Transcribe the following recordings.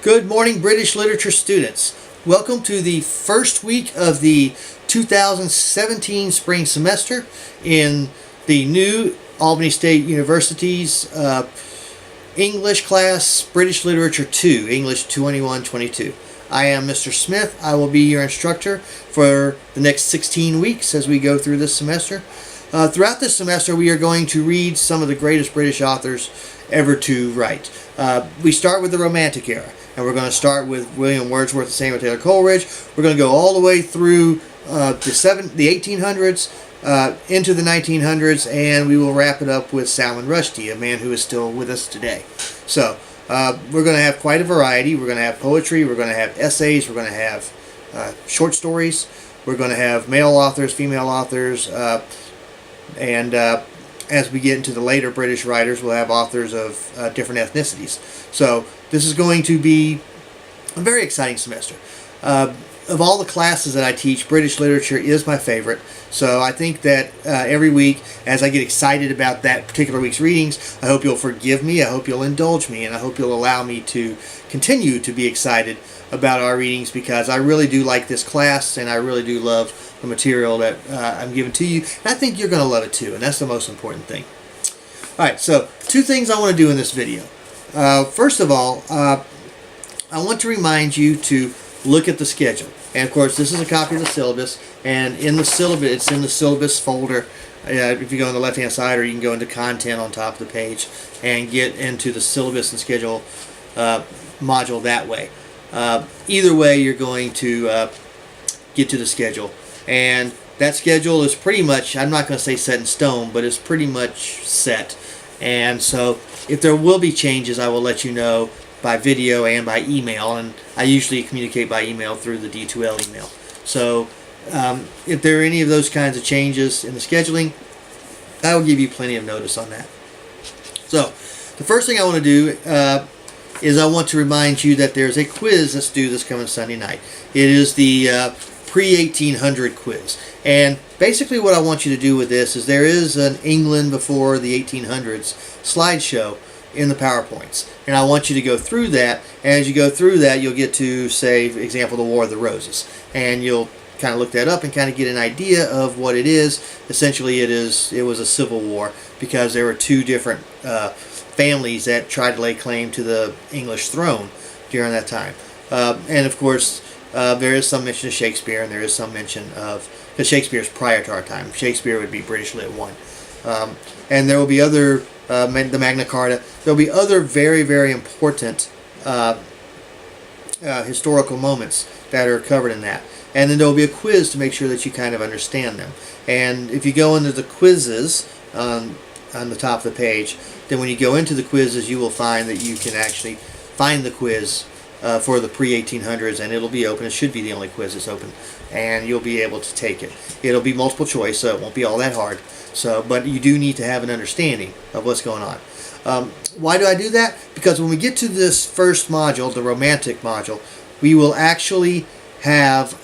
Good morning, British literature students. Welcome to the first week of the 2017 spring semester in the new Albany State University's English class, British Literature 2, English 21-22. I am Mr. Smith. I will be your instructor for the next 16 weeks as we go through this semester. Throughout this semester, we are going to read some of the greatest British authors ever to write. We start with the Romantic era, and we're going to start with William Wordsworth and Samuel Taylor Coleridge. We're going to go all the way through the 1800s into the 1900s, and we will wrap it up with Salman Rushdie, a man who is still with us today. So we're going to have quite a variety. We're going to have poetry, we're going to have essays, we're going to have short stories, we're going to have male authors, female authors, and as we get into the later British writers, we'll have authors of different ethnicities. So this is going to be a very exciting semester. Of all the classes that I teach, British literature is my favorite. So I think that every week, as I get excited about that particular week's readings, I hope you'll forgive me, I hope you'll indulge me, and I hope you'll allow me to continue to be excited about our readings, because I really do like this class, and I really do love the material that I'm giving to you. And I think you're going to love it too, and that's the most important thing. Alright, so two things I want to do in this video. First of all, I want to remind you to look at the schedule. And of course, this is a copy of the syllabus, and in the syllabus, it's in the syllabus folder. If you go on the left hand side, or you can go into content on top of the page and get into the syllabus and schedule module that way. Either way, you're going to get to the schedule, and that schedule is pretty much, I'm not going to say set in stone, but it's pretty much set. And so if there will be changes, I will let you know by video and by email, and I usually communicate by email through the D2L email. So if there are any of those kinds of changes in the scheduling, I will give you plenty of notice on that. So the first thing I want to do is I want to remind you that there's a quiz that's due this coming Sunday night. It is the pre-1800 quiz, and basically what I want you to do with this is there is an England before the 1800s slideshow in the PowerPoints, and I want you to go through that. And as you go through that, you'll get to, say, for example, the War of the Roses, and you'll kind of look that up and kind of get an idea of what it is. Essentially, it was a civil war, because there were two different families that tried to lay claim to the English throne during that time. And of course, there is some mention of Shakespeare, and there is some mention of, because Shakespeare is prior to our time. Shakespeare would be British Lit 1. And there will be other, the Magna Carta, there will be other very, very important historical moments that are covered in that. And then there will be a quiz to make sure that you kind of understand them. And if you go into the quizzes on the top of the page, then when you go into the quizzes, you will find that you can actually find the quiz for the pre-1800s, and it'll be open. It should be the only quiz that's open, and you'll be able to take it. It'll be multiple choice, so it won't be all that hard. So, but you do need to have an understanding of what's going on. Why do I do that? Because when we get to this first module, the Romantic module, we will actually have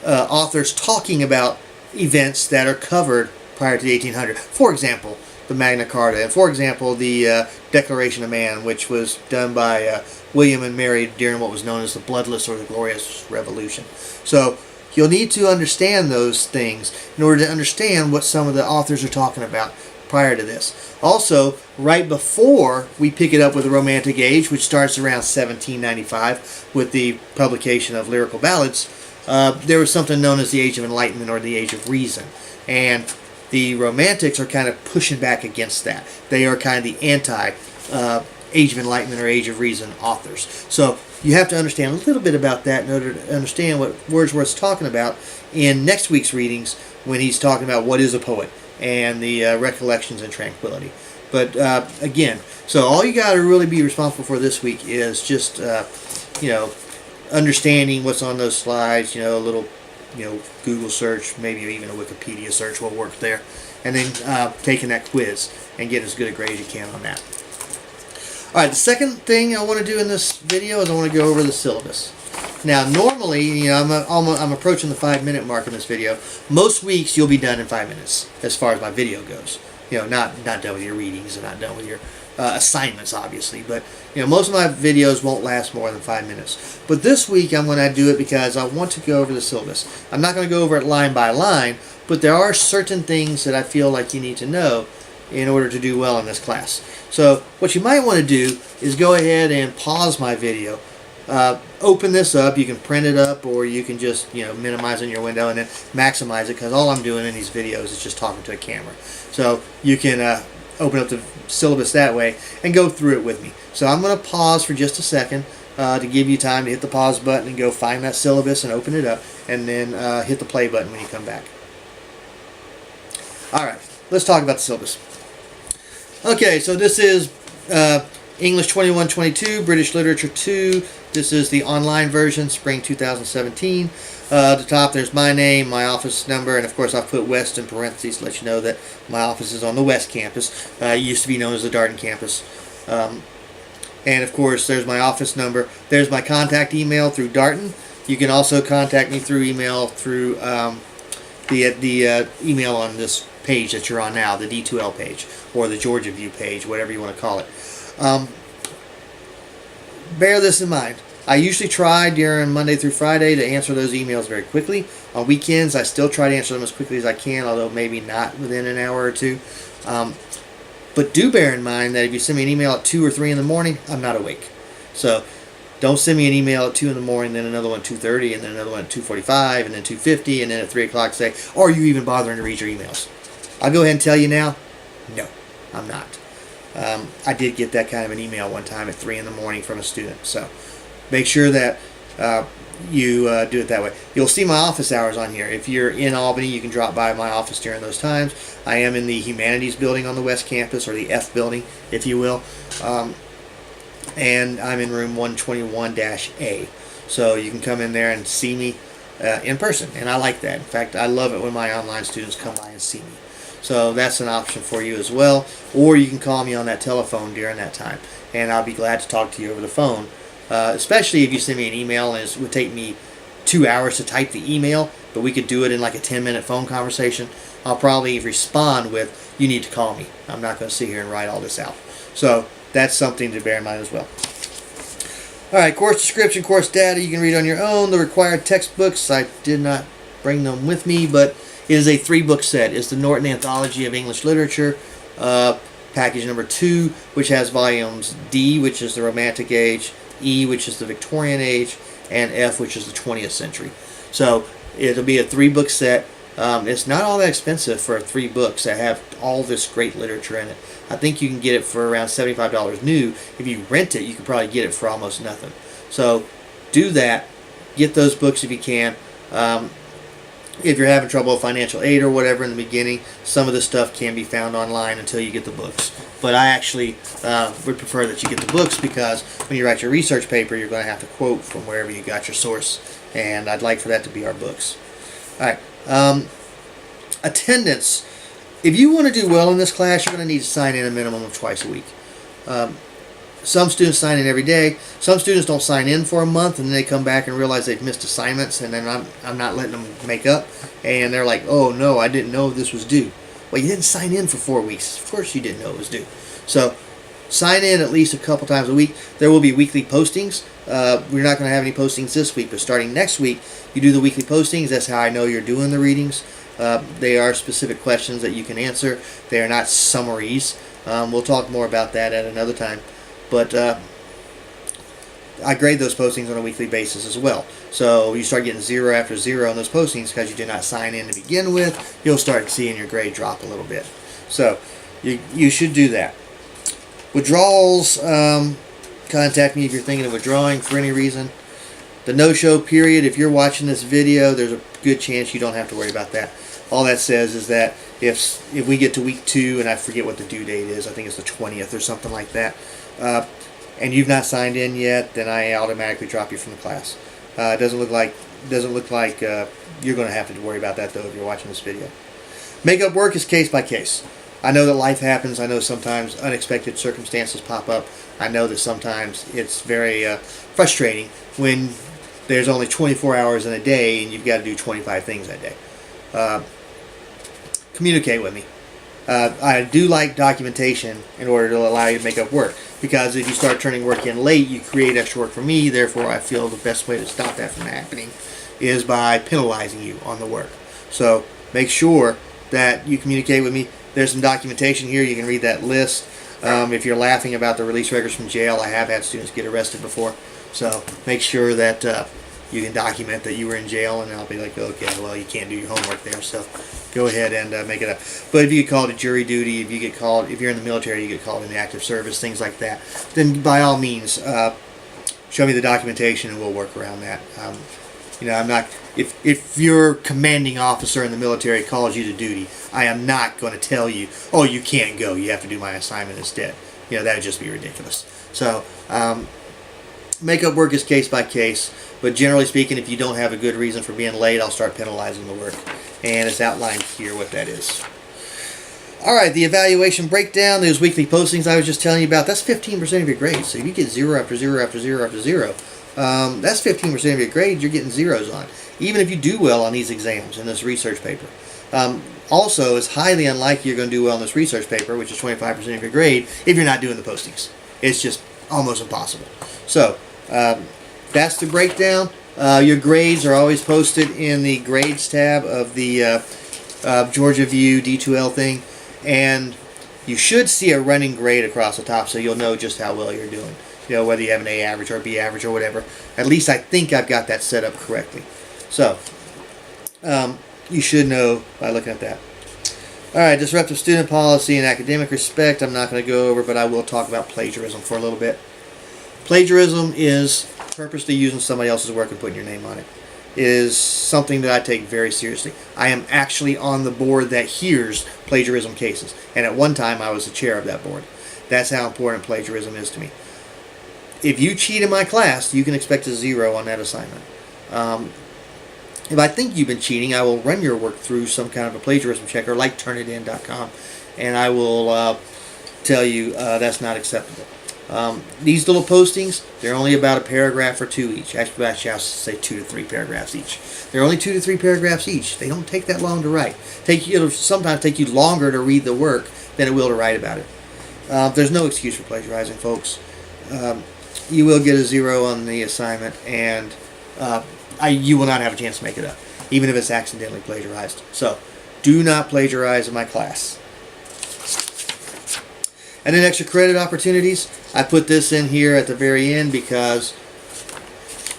authors talking about events that are covered prior to the 1800s. For example, the Magna Carta, and for example, the Declaration of Man, which was done by William and Mary during what was known as the Bloodless or the Glorious Revolution. So you'll need to understand those things in order to understand what some of the authors are talking about prior to this. Also, right before we pick it up with the Romantic Age, which starts around 1795 with the publication of lyrical ballads, there was something known as the Age of Enlightenment, or the Age of Reason. And the Romantics are kind of pushing back against that. They are kind of the anti-Age of Enlightenment or Age of Reason authors. So you have to understand a little bit about that in order to understand what Wordsworth's talking about in next week's readings, when he's talking about what is a poet and the Recollections and Tranquility. But again, so all you got to really be responsible for this week is just, understanding what's on those slides, a little Google search, maybe even a Wikipedia search will work there, and then taking that quiz and getting as good a grade as you can on that. Alright, the second thing I want to do in this video is I want to go over the syllabus. Now, normally, I'm approaching the 5-minute mark in this video. Most weeks you'll be done in 5 minutes, as far as my video goes. Not done with your readings and not done with your assignments, obviously. But most of my videos won't last more than 5 minutes. But this week I'm going to do it because I want to go over the syllabus. I'm not going to go over it line by line, but there are certain things that I feel like you need to know in order to do well in this class. So what you might want to do is go ahead and pause my video. Open this up. You can print it up, or you can just minimize it in your window and then maximize it, because all I'm doing in these videos is just talking to a camera. So you can open up the syllabus that way and go through it with me. So I'm going to pause for just a second to give you time to hit the pause button and go find that syllabus and open it up, and then hit the play button when you come back. Alright, let's talk about the syllabus. Okay, so this is English 21-22, British Literature 2. This is the online version, spring 2017. At the top there's my name, my office number, and of course I've put West in parentheses to let you know that my office is on the West Campus. It used to be known as the Darden Campus. And of course there's my office number. There's my contact email through Darden. You can also contact me through email through the email on this page that you're on now, the D2L page, or the Georgia View page, whatever you want to call it. Bear this in mind. I usually try during Monday through Friday to answer those emails very quickly. On weekends, I still try to answer them as quickly as I can, although maybe not within an hour or two. But do bear in mind that if you send me an email at 2 or 3 in the morning, I'm not awake. So don't send me an email at 2 in the morning, then another one at 2:30, and then another one at 2:45, and then 2:50, and then at 3 o'clock say, "Are you even bothering to read your emails?" I'll go ahead and tell you now, no, I'm not. I did get that kind of an email one time at 3 in the morning from a student. So make sure that you do it that way. You'll see my office hours on here. If you're in Albany, you can drop by my office during those times. I am in the Humanities building on the West Campus, or the F building, if you will. And I'm in room 121-A. So you can come in there and see me in person. And I like that. In fact, I love it when my online students come by and see me. So that's an option for you as well. Or you can call me on that telephone during that time, and I'll be glad to talk to you over the phone. Especially if you send me an email, and it would take me 2 hours to type the email, but we could do it in like a 10-minute phone conversation. I'll probably respond with, "You need to call me." I'm not going to sit here and write all this out. So that's something to bear in mind as well. Alright, course description, course data, you can read on your own. The required textbooks, I did not bring them with me, but it is a 3-book set. It's the Norton Anthology of English Literature, package number 2, which has volumes D, which is the Romantic Age, E, which is the Victorian Age, and F, which is the 20th century. So it'll be a 3-book set. It's not all that expensive for 3 books that have all this great literature in it. I think you can get it for around $75 new. If you rent it, you can probably get it for almost nothing. So do that. Get those books if you can. If you're having trouble with financial aid or whatever in the beginning, some of the stuff can be found online until you get the books. But I actually would prefer that you get the books, because when you write your research paper, you're going to have to quote from wherever you got your source. And I'd like for that to be our books. Alright. Attendance. If you want to do well in this class, you're going to need to sign in a minimum of twice a week. Some students sign in every day. Some students don't sign in for a month, and then they come back and realize they've missed assignments, and then I'm not letting them make up. And they're like, "Oh no, I didn't know this was due." Well, you didn't sign in for 4 weeks. Of course you didn't know it was due. So sign in at least a couple times a week. There will be weekly postings. We're not going to have any postings this week, but starting next week, you do the weekly postings. That's how I know you're doing the readings. They are specific questions that you can answer. They are not summaries. We'll talk more about that at another time. But I grade those postings on a weekly basis as well. So you start getting 0 after 0 on those postings because you did not sign in to begin with. You'll start seeing your grade drop a little bit. So you should do that. Withdrawals, contact me if you're thinking of withdrawing for any reason. The no-show period, if you're watching this video, there's a good chance you don't have to worry about that. All that says is that if we get to week 2, and I forget what the due date is, I think it's the 20th or something like that, and you've not signed in yet, then I automatically drop you from the class. It doesn't look like you're going to have to worry about that, though, if you're watching this video. Makeup work is case by case. I know that life happens. I know sometimes unexpected circumstances pop up. I know that sometimes it's very frustrating when there's only 24 hours in a day and you've got to do 25 things that day. Communicate with me. I do like documentation in order to allow you to make up work, because if you start turning work in late, you create extra work for me. Therefore, I feel the best way to stop that from happening is by penalizing you on the work. So make sure that you communicate with me. There's some documentation here. You can read that list. If you're laughing about the release records from jail, I have had students get arrested before. So make sure that you can document that you were in jail, and I'll be like, okay, well, you can't do your homework there, so go ahead and make it up. But if you get called to jury duty, if you're in the military, you get called in the active service, things like that, then by all means, show me the documentation and we'll work around that. I'm not, if your commanding officer in the military calls you to duty, I am not going to tell you, oh, you can't go, you have to do my assignment instead. That would just be ridiculous. So, makeup work is case by case, but generally speaking, if you don't have a good reason for being late, I'll start penalizing the work. And it's outlined here what that is. Alright, the evaluation breakdown, those weekly postings I was just telling you about, that's 15% of your grades. So if you get 0 after 0 after 0 after 0, that's 15% of your grades you're getting zeros on, even if you do well on these exams in this research paper. Also, it's highly unlikely you're going to do well in this research paper, which is 25% of your grade, if you're not doing the postings. It's just almost impossible. So, that's the breakdown. Your grades are always posted in the grades tab of the Georgia View D2L thing, and you should see a running grade across the top, so you'll know just how well you're doing. Whether you have an A average or a B average or whatever. At least I think I've got that set up correctly. So, you should know by looking at that. Alright, disruptive student policy and academic respect I'm not going to go over, but I will talk about plagiarism for a little bit. Plagiarism is purposely using somebody else's work and putting your name on it. It is something that I take very seriously. I am actually on the board that hears plagiarism cases, and at one time I was the chair of that board. That's how important plagiarism is to me. If you cheat in my class, you can expect a 0 on that assignment. If I think you've been cheating, I will run your work through some kind of a plagiarism checker like Turnitin.com, and I will tell you that's not acceptable. These little postings, they're only about a paragraph or two each. Actually, I should say 2 to 3 paragraphs each. They're only 2 to 3 paragraphs each. They don't take that long to write. It'll sometimes take you longer to read the work than it will to write about it. There's no excuse for plagiarizing, folks. You will get a 0 on the assignment, and you will not have a chance to make it up, even if it's accidentally plagiarized. So, do not plagiarize in my class. And then extra credit opportunities. I put this in here at the very end because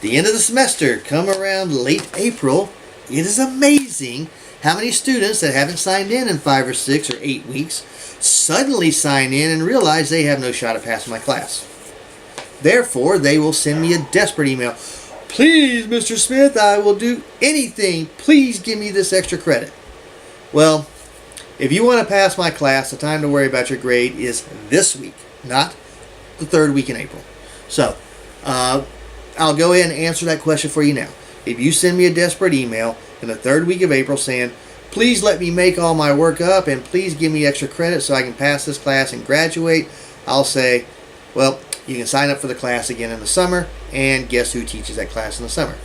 the end of the semester, come around late April, it is amazing how many students that haven't signed in 5 or 6 or 8 weeks suddenly sign in and realize they have no shot at passing my class. Therefore, they will send me a desperate email. Please, Mr. Smith, I will do anything. Please give me this extra credit. Well, if you want to pass my class, the time to worry about your grade is this week, not the 3rd week in April. So, I'll go ahead and answer that question for you now. If you send me a desperate email in the 3rd week of April saying, please let me make all my work up and please give me extra credit so I can pass this class and graduate, I'll say, well, you can sign up for the class again in the summer, and guess who teaches that class in the summer?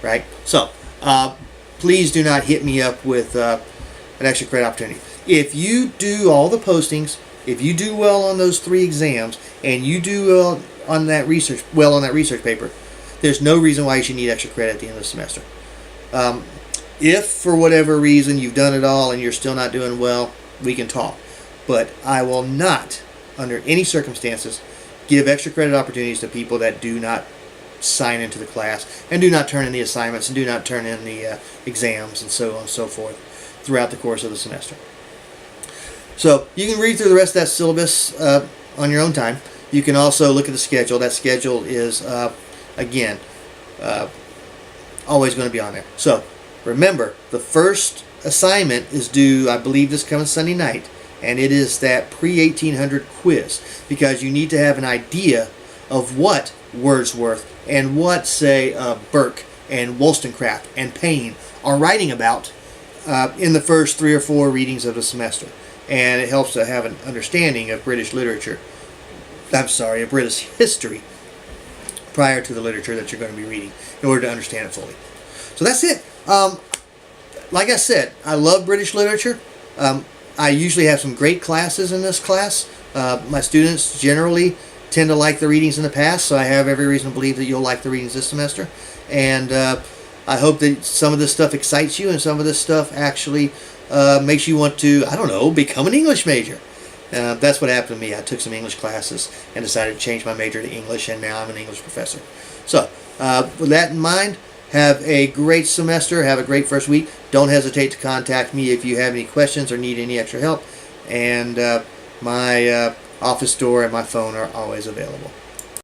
Right? So, please do not hit me up with an extra credit opportunity. If you do all the postings, if you do well on those 3 exams, and you do well on that research paper, there's no reason why you should need extra credit at the end of the semester. If for whatever reason you've done it all and you're still not doing well, we can talk. But I will not, under any circumstances, give extra credit opportunities to people that do not sign into the class and do not turn in the assignments and do not turn in the exams and so on and so forth throughout the course of the semester. So you can read through the rest of that syllabus on your own time. You can also look at the schedule. That schedule is, again, always going to be on there. So remember, the first assignment is due, I believe, this coming Sunday night, and it is that pre-1800 quiz, because you need to have an idea of what Wordsworth and what, say, Burke and Wollstonecraft and Paine are writing about in the first 3 or 4 readings of the semester. And it helps to have an understanding of British literature. Of British history prior to the literature that you're going to be reading in order to understand it fully. So that's it. Like I said, I love British literature. I usually have some great classes in this class. My students generally tend to like the readings in the past, so I have every reason to believe that you'll like the readings this semester. And I hope that some of this stuff excites you and some of this stuff actually makes you want to, I don't know, become an English major. That's what happened to me. I took some English classes and decided to change my major to English, and now I'm an English professor. So, with that in mind, have a great semester. Have a great first week. Don't hesitate to contact me if you have any questions or need any extra help. And my office door and my phone are always available.